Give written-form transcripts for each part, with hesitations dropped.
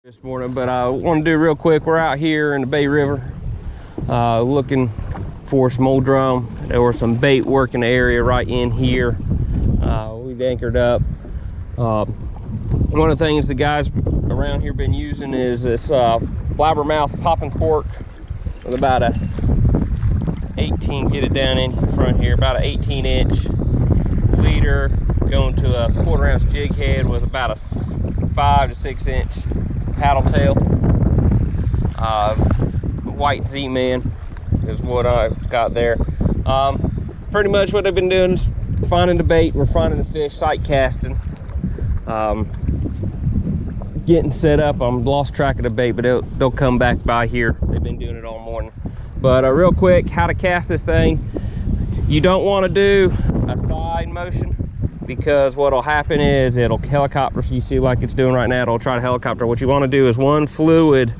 This morning, but I want to do real quick. We're out here in the Bay River looking for some old drum. There was some bait working the area right in here. We've anchored up. One of the things the guys around here been using is this blabbermouth popping cork with about a 18, get it down in front here, about an 18-inch leader going to a 1/4 ounce jig head with about a 5 to 6 inch paddle tail. White Z-Man is what I've got there. Pretty much what I've been doing is finding the bait, we're finding the fish, sight casting, getting set up. I'm lost track of the bait, but they'll come back by here. They've been doing it all morning. But real quick, how to cast this thing. You don't want to do a side motion, because what'll happen is it'll helicopter. So you see like it's doing right now, it'll try to helicopter. What you want to do is one fluid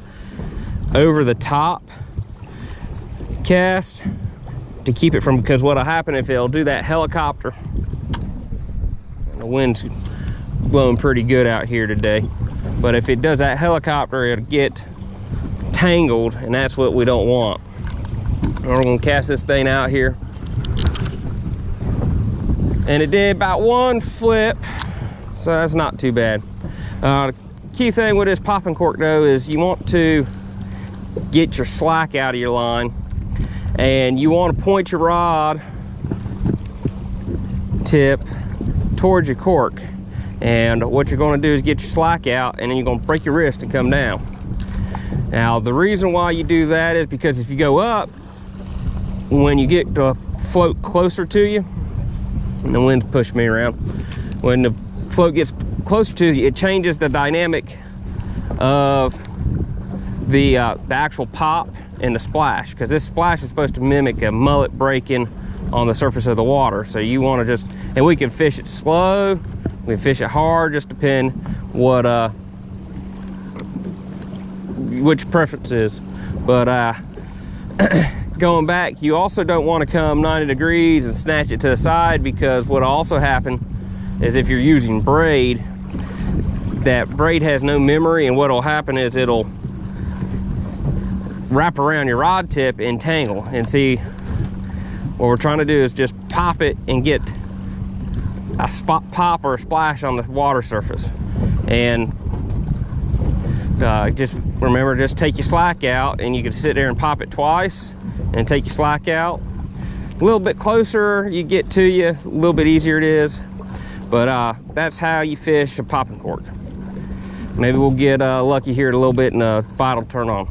over the top cast to keep it from, because what'll happen if it'll do that helicopter, and the wind's blowing pretty good out here today, but if it does that helicopter, it'll get tangled, and that's what we don't want. We're gonna cast this thing out here. And it did about one flip, so that's not too bad. The key thing with this popping cork though is you want to get your slack out of your line, and you want to point your rod tip towards your cork. And what you're going to do is get your slack out, and then you're going to break your wrist and come down. Now the reason why you do that is because if you go up, when you get to float closer to you, and the wind's pushing me around, when the float gets closer to you, it changes the dynamic of the actual pop and the splash, because this splash is supposed to mimic a mullet breaking on the surface of the water. So you want to just, and we can fish it slow, we can fish it hard, just depend what which preference is. But going back, you also don't want to come 90 degrees and snatch it to the side, because what'll also happen is if you're using braid, that braid has no memory, and what'll happen is it'll wrap around your rod tip and tangle. And see, what we're trying to do is just pop it and get a spot pop or a splash on the water surface. And just remember, just take your slack out, and you can sit there and pop it twice and take your slack out. A little bit closer you get to you, a little bit easier it is. But that's how you fish a popping cork. Maybe we'll get lucky here in a little bit and the bite will turn on.